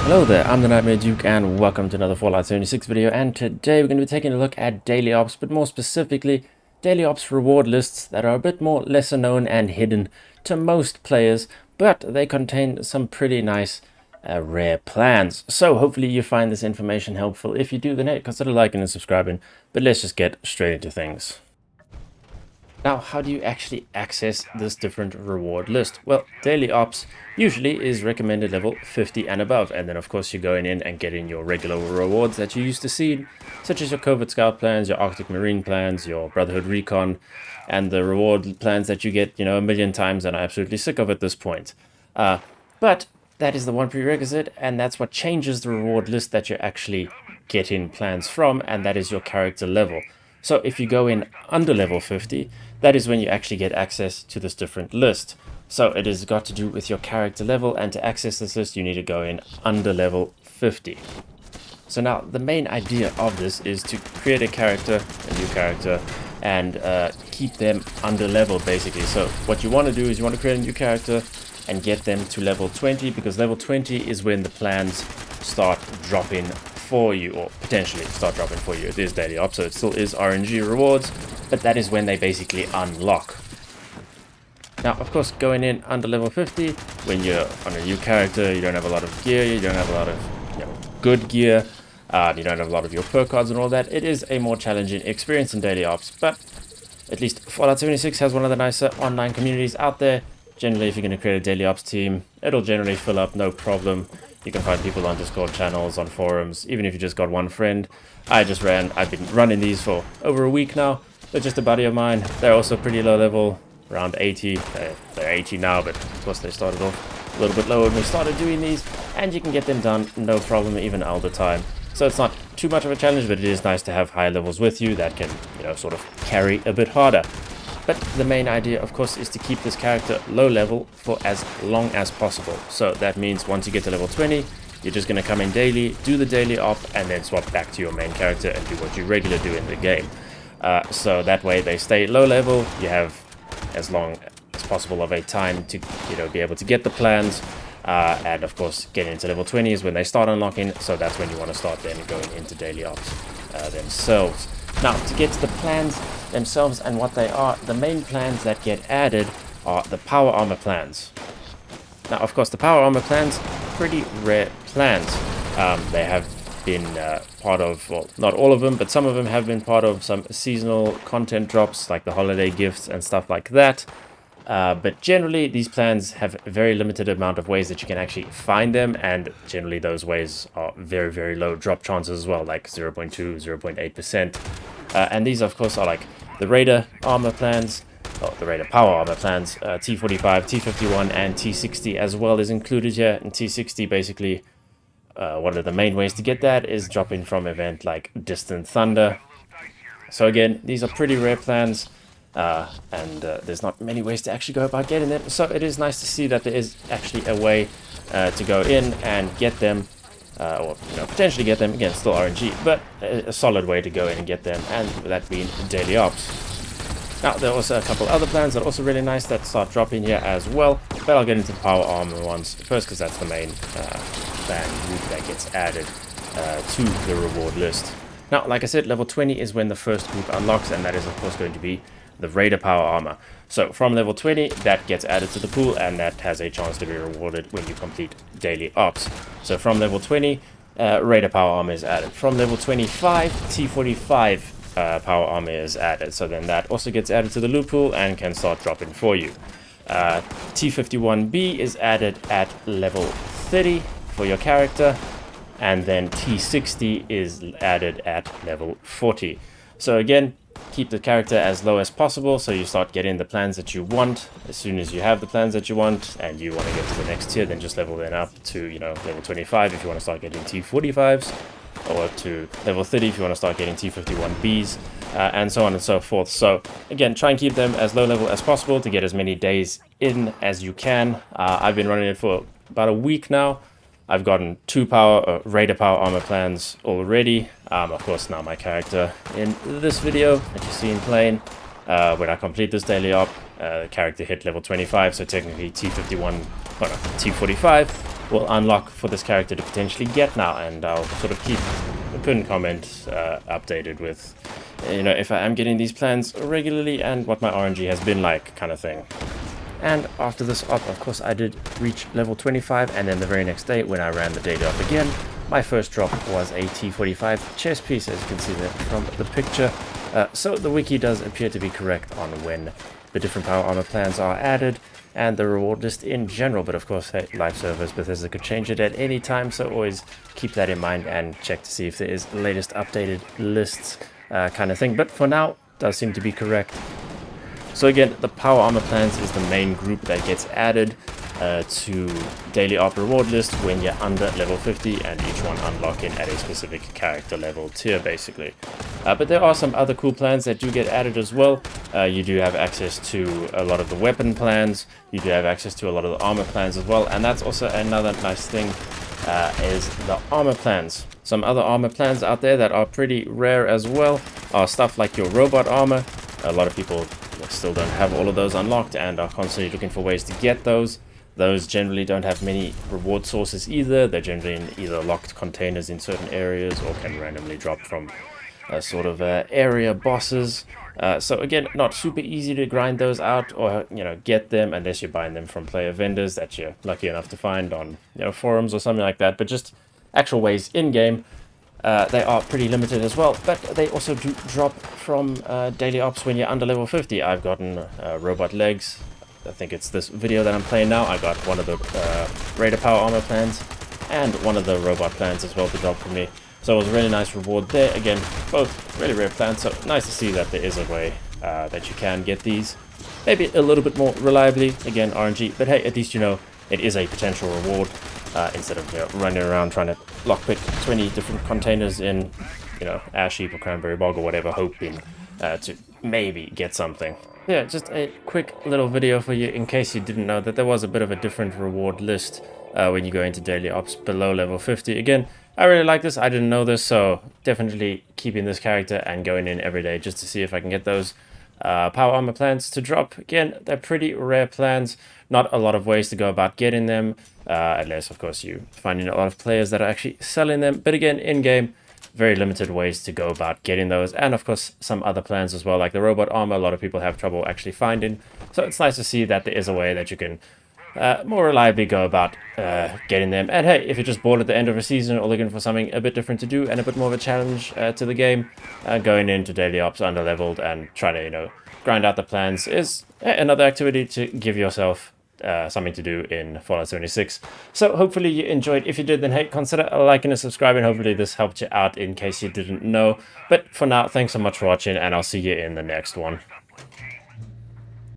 Hello there, I'm the Nightmare Duke and welcome to another Fallout 76 video, and today we're going to be taking a look at daily ops, but more specifically daily ops reward lists that are a bit more lesser known and hidden to most players, but they contain some pretty nice rare plans. So hopefully you find this information helpful. If you do, then consider liking and subscribing, but let's just get straight into things. Now, how do you actually access this different reward list? Well, daily ops usually is recommended level 50 and above, and then of course you're going in and getting your regular rewards that you used to see, such as your Covert Scout plans, your Arctic Marine plans, your Brotherhood Recon, and the reward plans that you get, a million times and are absolutely sick of at this point. But that is the one prerequisite, and that's what changes the reward list that you're actually getting plans from, and that is your character level. So if you go in under level 50, that is when you actually get access to this different list. So it has got to do with your character level, and to access this list you need to go in under level 50. So now the main idea of this is to create a character, a new character, and keep them under level basically. So what you want to do is you want to create a new character and get them to level 20, because level 20 is when the plans start dropping for you, or potentially start dropping for you. It is daily ops, so it still is RNG rewards, but that is when they basically unlock. Now, of course, going in under level 50, when you're on a new character, you don't have a lot of gear, you don't have a lot of good gear, you don't have a lot of your perk cards and all that. It is a more challenging experience in daily ops, but at least Fallout 76 has one of the nicer online communities out there. Generally, if you're going to create a daily ops team, it'll generally fill up, no problem. You can find people on Discord channels, on forums, even if you just got one friend. I've been running these for over a week now. They're just a buddy of mine. They're also pretty low level, around 80. They're 80 now, but of course they started off a little bit lower when we started doing these. And you can get them done, no problem, even all the time. So it's not too much of a challenge, but it is nice to have high levels with you that can, sort of carry a bit harder. But the main idea, of course, is to keep this character low level for as long as possible. So that means once you get to level 20, you're just going to come in daily, do the daily op, and then swap back to your main character and do what you regularly do in the game. So that way they stay low level, you have as long as possible of a time to be able to get the plans. And of course, getting into level 20 is when they start unlocking, so that's when you want to start then going into daily ops themselves. Now, to get to the plans themselves and what they are, the main plans that get added are the power armor plans. Now, of course, the power armor plans, pretty rare plans. They have been part of, well, not all of them, but some of them have been part of some seasonal content drops, like the holiday gifts and stuff like that. But generally, these plans have a very limited amount of ways that you can actually find them, and generally those ways are very, very low drop chances as well, like 0.2, 0.8%. And these, of course, are like the Raider armor plans, or the Raider power armor plans, T45, T51, and T60 as well is included here. And T60, basically, one of the main ways to get that is dropping from event like Distant Thunder. So again, these are pretty rare plans. And there's not many ways to actually go about getting them, so it is nice to see that there is actually a way to go in and get them, or potentially get them. Again, still RNG, but a solid way to go in and get them, and that being daily ops. Now, there are also a couple other plans that are also really nice that start dropping here as well, but I'll get into the power armor ones first, because that's the main plan group that gets added to the reward list. Now, like I said, level 20 is when the first group unlocks, and that is, of course, going to be the Raider power armor. So from level 20, that gets added to the pool, and that has a chance to be rewarded when you complete daily ops. So from level 20, Raider power armor is added. From level 25, T45 power armor is added. So then that also gets added to the loot pool and can start dropping for you. T51B is added at level 30 for your character, and then T60 is added at level 40. So again, keep the character as low as possible, so you start getting the plans that you want. As soon as you have the plans that you want and you want to get to the next tier, then just level them up to level 25 if you want to start getting T45s, or to level 30 if you want to start getting T51Bs, and so on and so forth. So again, try and keep them as low level as possible to get as many days in as you can. I've been running it for about a week now. I've gotten 2 Raider power armor plans already. Of course, now my character in this video that you see in playing, when I complete this daily op, the character hit level 25, so technically T51, T45, will unlock for this character to potentially get now, and I'll sort of keep the pinned comment updated with, you know, if I am getting these plans regularly and what my RNG has been like, kind of thing. And after this op, of course, I did reach level 25, and then the very next day when I ran the daily op again, my first drop was a T45 chest piece, as you can see there from the picture. So the wiki does appear to be correct on when the different power armor plans are added, and the reward list in general, but of course, hey, live servers, Bethesda could change it at any time, so always keep that in mind and check to see if there is latest updated lists kind of thing. But for now, does seem to be correct. So again, the power armor plans is the main group that gets added to daily op reward list when you're under level 50, and each one unlocking at a specific character level tier, basically. But there are some other cool plans that do get added as well. You do have access to a lot of the weapon plans, you do have access to a lot of the armor plans as well, and that's also another nice thing, is the armor plans. Some other armor plans out there that are pretty rare as well are stuff like your robot armor. A lot of people still don't have all of those unlocked and are constantly looking for ways to get those. Those generally don't have many reward sources either. They're generally in either locked containers in certain areas or can randomly drop from sort of area bosses. So again, not super easy to grind those out or, you know, get them unless you're buying them from player vendors that you're lucky enough to find on, you know, forums or something like that. But just actual ways in game, they are pretty limited as well, but they also do drop from daily ops when you're under level 50. I've gotten robot legs. I think it's this video that I'm playing now. I got one of the Raider power armor plans and one of the robot plans as well to drop for me. So it was a really nice reward there. Again, both really rare plans, so nice to see that there is a way that you can get these. Maybe a little bit more reliably, again, RNG, but hey, at least you know it is a potential reward. Instead of, you know, running around trying to lockpick 20 different containers in, you know, ash heap or cranberry bog or whatever, hoping to maybe get something. Yeah, just a quick little video for you in case you didn't know that there was a bit of a different reward list when you go into daily ops below level 50. Again, I really like this. I didn't know this, so definitely keeping this character and going in every day just to see if I can get those power armor plans to drop. Again, they're pretty rare plans. Not a lot of ways to go about getting them, unless, of course, you finding a lot of players that are actually selling them. But again, in-game, very limited ways to go about getting those. And, of course, some other plans as well, like the robot armor, a lot of people have trouble actually finding. So it's nice to see that there is a way that you can more reliably go about getting them. And hey, if you're just bored at the end of a season or looking for something a bit different to do and a bit more of a challenge to the game, going into daily ops under-leveled and trying to, you know, grind out the plans is another activity to give yourself something to do in Fallout 76. So hopefully you enjoyed. If you did, then hey, consider liking and subscribing. Hopefully this helped you out in case you didn't know. But for now, thanks so much for watching, and I'll see you in the next one.